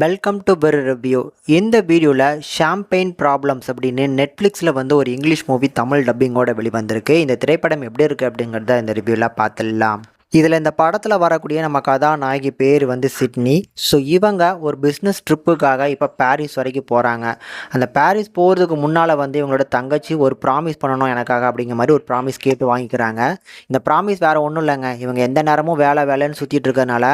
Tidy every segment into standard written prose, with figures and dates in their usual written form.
Welcome to per review. இந்த வீடியோவில் champagne problems அப்படின்னு நெட்ஃப்ளிக்ஸில் வந்து ஒரு இங்கிலீஷ் மூவி தமிழ் டப்பிங்கோட வெளிவந்திருக்கு. இந்த திரைப்படம் எப்படி இருக்குது அப்படிங்கிறத இந்த ரிவ்யூவில் பார்த்துடலாம். இதில் இந்த படத்தில் வரக்கூடிய நம்ம கதாநாயகி பேர் வந்து சிட்னி. ஸோ இவங்க ஒரு பிஸ்னஸ் ட்ரிப்புக்காக இப்போ பாரிஸ் வரைக்கும் போகிறாங்க. அந்த பாரிஸ் போகிறதுக்கு முன்னால் வந்து இவங்களோட தங்கச்சி ஒரு ப்ராமிஸ் பண்ணணும் எனக்காக அப்படிங்கிற மாதிரி ஒரு ப்ராமிஸ் கேட்டு வாங்கிக்கிறாங்க. இந்த ப்ராமிஸ் வேறு ஒன்றும் இல்லைங்க, இவங்க எந்த நேரமும் வேலைன்னு சுற்றிட்டு இருக்கிறதுனால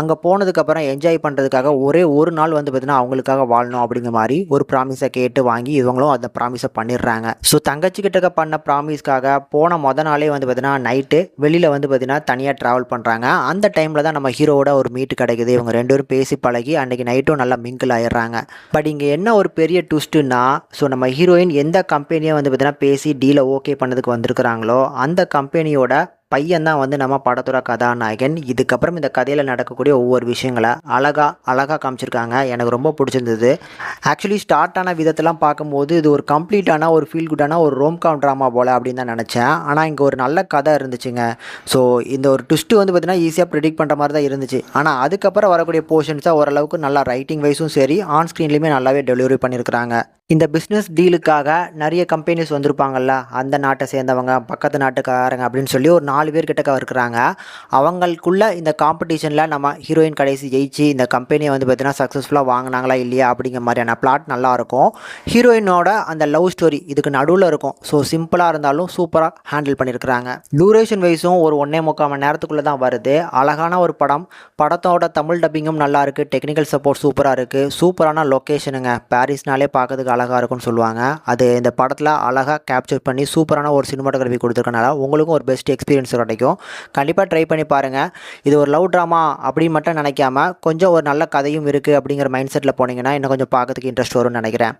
அங்கே போனதுக்கப்புறம் என்ஜாய் பண்ணுறதுக்காக ஒரே ஒரு நாள் வந்து பார்த்திங்கன்னா அவங்களுக்காக வாழணும் அப்படிங்கிற மாதிரி ஒரு ப்ராமிஸை கேட்டு வாங்கி இவங்களும் அந்த ப்ராமிஸை பண்ணிடுறாங்க. ஸோ தங்கச்சி கிட்ட பண்ண ப்ராமிஸ்க்காக போன நாளே வந்து பார்த்திங்கன்னா நைட்டு வெளியில் வந்து பார்த்திங்கன்னா தனியாக ட்ராவல் பண்ணுறாங்க. அந்த டைமில் தான் நம்ம ஹீரோவோட ஒரு மீட் கிடைக்குது. இவங்க ரெண்டு பேரும் பேசி பழகி அன்றைக்கி நைட்டும் நல்லா மிங்கிள் ஆயிடுறாங்க. பட் இங்கே என்ன ஒரு பெரிய ட்விஸ்ட்டுன்னா, ஸோ நம்ம ஹீரோயின் எந்த கம்பெனியை வந்து பார்த்தீங்கன்னா பேசி டீலை ஓகே பண்ணதுக்கு வந்திருக்கிறாங்களோ அந்த கம்பெனியோட பையன் தான் வந்து நம்ம படத்தோட கதாநாயகன். இதுக்கப்புறம் இந்த கதையில் நடக்கக்கூடிய ஒவ்வொரு விஷயங்களை அழகாக காமிச்சிருக்காங்க. எனக்கு ரொம்ப பிடிச்சிருந்தது. ஆக்சுவலி ஸ்டார்ட் ஆன விதத்தெல்லாம் பார்க்கும்போது இது ஒரு கம்ப்ளீட்டான ஒரு ஃபீல் குட்டான ஒரு ரோம்காம் ட்ராமா போல் அப்படின்னு தான் நினச்சேன். ஆனால் இங்கே ஒரு நல்ல கதை இருந்துச்சுங்க. ஸோ இந்த ஒரு ட்விஸ்ட்டு வந்து பார்த்திங்கன்னா ஈஸியாக ப்ரெடிக்ட் பண்ணுற மாதிரி தான் இருந்துச்சு. ஆனால் அதுக்கப்புறம் வரக்கூடிய போர்ஷன்ஸாக ஓரளவுக்கு நல்லா ரைட்டிங் வைஸும் சரி ஆன் ஸ்க்ரீன்லேயுமே நல்லாவே டெலிவரி பண்ணியிருக்கிறாங்க. இந்த பிஸ்னஸ் டீலுக்காக நிறைய கம்பெனிஸ் வந்திருப்பாங்கள்ல, அந்த நாட்டை சேர்ந்தவங்க பக்கத்து நாட்டுக்காரங்க அப்படின்னு சொல்லி ஒரு 4 பேர் கிட்டக்க இருக்கிறாங்க. அவங்களுக்குள்ள இந்த காம்படிஷனில் நம்ம ஹீரோயின் கடைசி ஜெயிச்சு இந்த கம்பெனியை வந்து பார்த்தீங்கன்னா சக்ஸஸ்ஃபுல்லாக வாங்கினாங்களா இல்லையா அப்படிங்கிற மாதிரியான பிளாட் நல்லாயிருக்கும். ஹீரோயினோட அந்த லவ் ஸ்டோரி இதுக்கு நடுவில் இருக்கும். ஸோ சிம்பிளாக இருந்தாலும் சூப்பராக ஹேண்டில் பண்ணியிருக்கிறாங்க. டூரேஷன் வைஸும் ஒரு 1.25 மணி நேரத்துக்குள்ளே தான் வருது. அழகான ஒரு படம். படத்தோட தமிழ் டப்பிங்கும் நல்லா இருக்குது. டெக்னிக்கல் சப்போர்ட் சூப்பராக இருக்குது. சூப்பரான லொக்கேஷனுங்க. பாரிஸ்னாலே பார்க்கறதுக்கு அழகாக இருக்கும்னு சொல்லுவாங்க. அது இந்த படத்தில் அழகாக கேப்சர் பண்ணி சூப்பரான ஒரு சினிமாட்டோகிராஃபி கொடுத்துருக்கனால உங்களுக்கும் ஒரு பெஸ்ட் எக்ஸ்பீரியன்ஸ் கிடைக்கும். கண்டிப்பாக ட்ரை பண்ணி பாருங்கள். இது ஒரு லவ் ட்ராமா அப்படின்னு மட்டும் நினைக்காம கொஞ்சம் ஒரு நல்ல கதையும் இருக்குது அப்படிங்கிற மைண்ட் செட்டில் போனீங்கன்னா இன்னும் கொஞ்சம் பார்க்கறதுக்கு இன்ட்ரெஸ்ட் வரும்னு நினைக்கிறேன்.